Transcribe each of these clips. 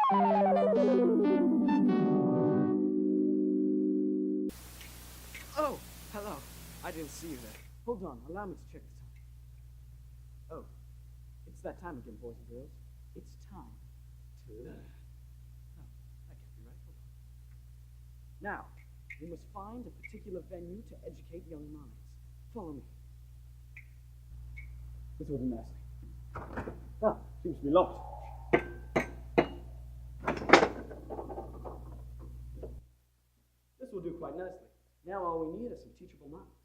Oh, hello. I didn't see you there. Hold on, allow me to check the time. Oh, it's that time again, boys and girls. It's time to... No, that can't be right. Hold on. Now, we must find a particular venue to educate young minds. Follow me. This will be nicely. Ah, seems to be locked. This will do quite nicely. Now all we need is some teachable minds.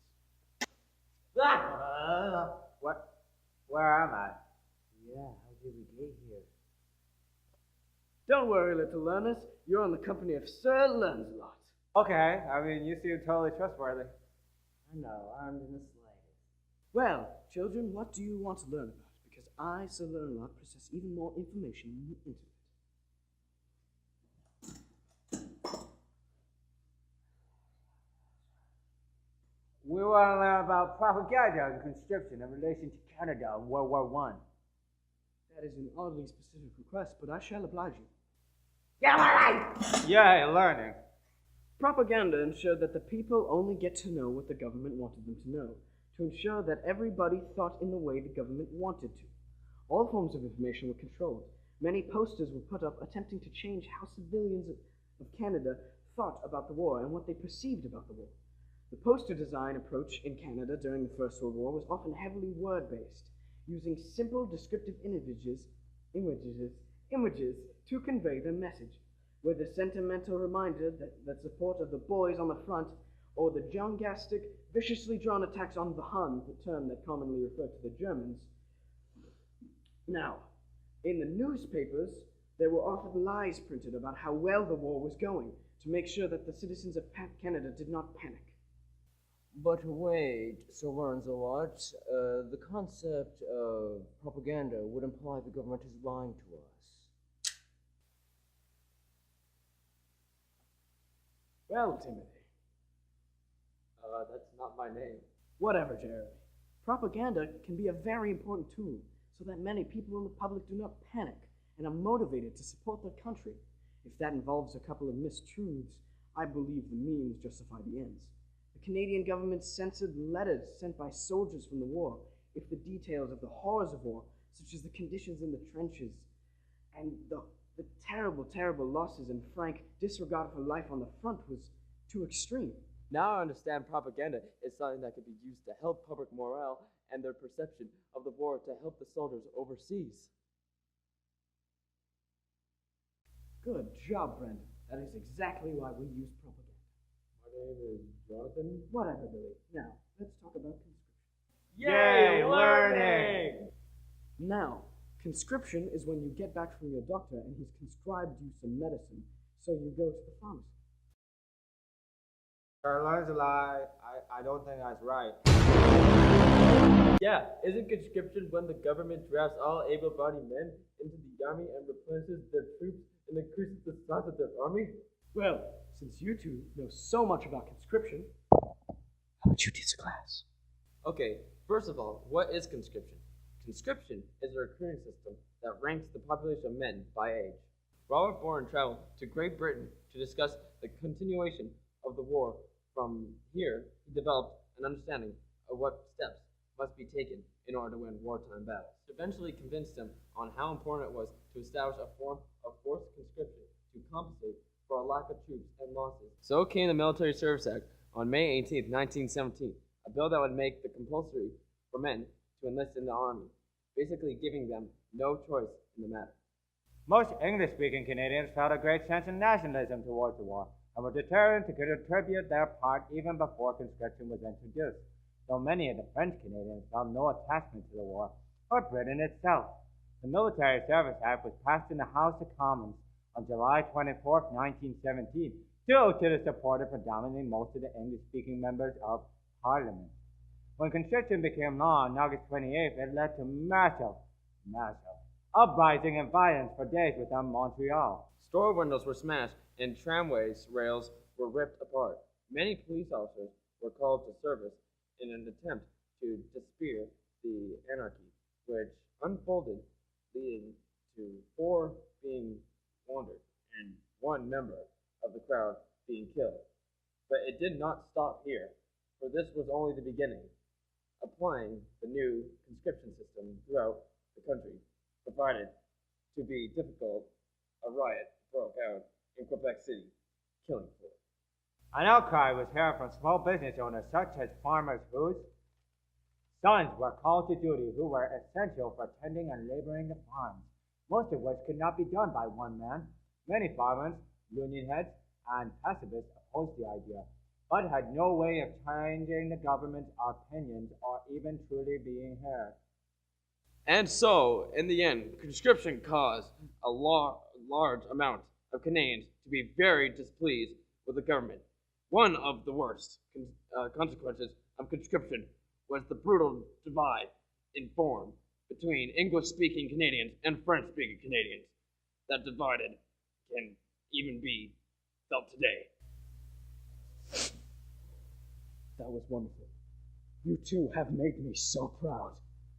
Where am I? Yeah, how did we get here? Don't worry, little learners. You're in the company of Sir Learnsalot. Okay, I mean, you seem totally trustworthy. I know, armed in the slightest. Well, children, what do you want to learn about? Because I, Sir Learnsalot, possess even more information than the internet. We want to learn about propaganda and conscription in relation to Canada in World War I. That is an oddly specific request, but I shall oblige you. Yeah, right! Yay, learning. Propaganda ensured that the people only get to know what the government wanted them to know, to ensure that everybody thought in the way the government wanted to. All forms of information were controlled. Many posters were put up attempting to change how civilians of Canada thought about the war and what they perceived about the war. The poster design approach in Canada during the First World War was often heavily word-based, using simple descriptive images to convey the message, whether sentimental reminder that support of the boys on the front, or the jongastic, viciously drawn attacks on the Hun, the term that commonly referred to the Germans. Now, in the newspapers, there were often lies printed about how well the war was going, to make sure that the citizens of Canada did not panic. But wait, Sir Learnsalot, the concept of propaganda would imply the government is lying to us. Well, Timothy. That's not my name. Whatever, Jeremy. Propaganda can be a very important tool so that many people in the public do not panic and are motivated to support their country. If that involves a couple of mistruths, I believe the means justify the ends. The Canadian government censored letters sent by soldiers from the war if the details of the horrors of war, such as the conditions in the trenches and the terrible, terrible losses and frank disregard for life on the front, was too extreme. Now I understand propaganda is something that could be used to help public morale and their perception of the war to help the soldiers overseas. Good job, Brendan. That is exactly why we use propaganda. My name is Jonathan. Whatever, Billy. Now, let's talk about conscription. Yay, learning! Now, conscription is when you get back from your doctor and he's prescribed you some medicine, so you go to the pharmacy. Sir Learnsalot, I don't think that's right. Yeah, isn't conscription when the government drafts all able-bodied men into the army and replenishes their troops and increases the size of their army? Well, since you two know so much about conscription, how about you teach the class? Okay, first of all, what is conscription? Conscription is a recruiting system that ranks the population of men by age. Robert Bourne traveled to Great Britain to discuss the continuation of the war. From here, he developed an understanding of what steps must be taken in order to win wartime battles. It eventually convinced him on how important it was to establish a form of forced conscription to compensate for a lack of troops and losses. So came the Military Service Act on May 18, 1917, a bill that would make it compulsory for men to enlist in the army, basically giving them no choice in the matter. Most English-speaking Canadians felt a great sense of nationalism towards the war and were determined to contribute their part even before conscription was introduced, though many of the French Canadians felt no attachment to the war or Britain itself. The Military Service Act was passed in the House of Commons on July 24, 1917, due to the support of predominantly most of the English-speaking members of Parliament. When conscription became law on August 28th, it led to massive uprising and violence for days within Montreal. Store windows were smashed and tramways rails were ripped apart. Many police officers were called to service in an attempt to disperse the anarchy, which unfolded, leading to 4 being wandered. member of the crowd being killed. But it did not stop here, for this was only the beginning. Applying the new conscription system throughout the country provided to be difficult. A riot broke out in Quebec City, killing 4. An outcry was heard from small business owners such as farmers whose sons were called to duty who were essential for tending and laboring the farms, most of which could not be done by one man. Many farmers, union heads, and pacifists opposed the idea, but had no way of changing the government's opinions or even truly being heard. And so, in the end, conscription caused a large amount of Canadians to be very displeased with the government. One of the worst consequences of conscription was the brutal divide in form between English-speaking Canadians and French-speaking Canadians. That divided can even be felt today. That was wonderful. You two have made me so proud.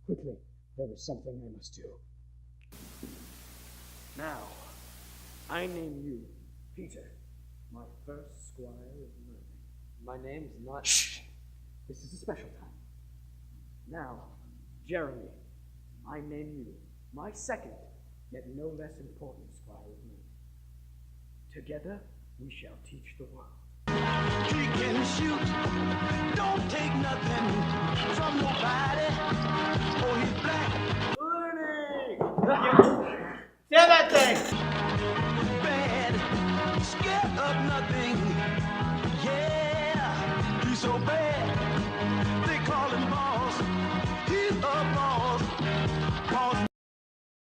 Quickly, there is something I must do. Now, I name you Peter, my first squire of learning. My name's not... Shh! This is a special time. Now, Jeremy, I name you my second, yet no less important squire of learning. Together, we shall teach the world. He can shoot, don't take nothing from nobody. Oh, he's black. Learning! Damn that thing!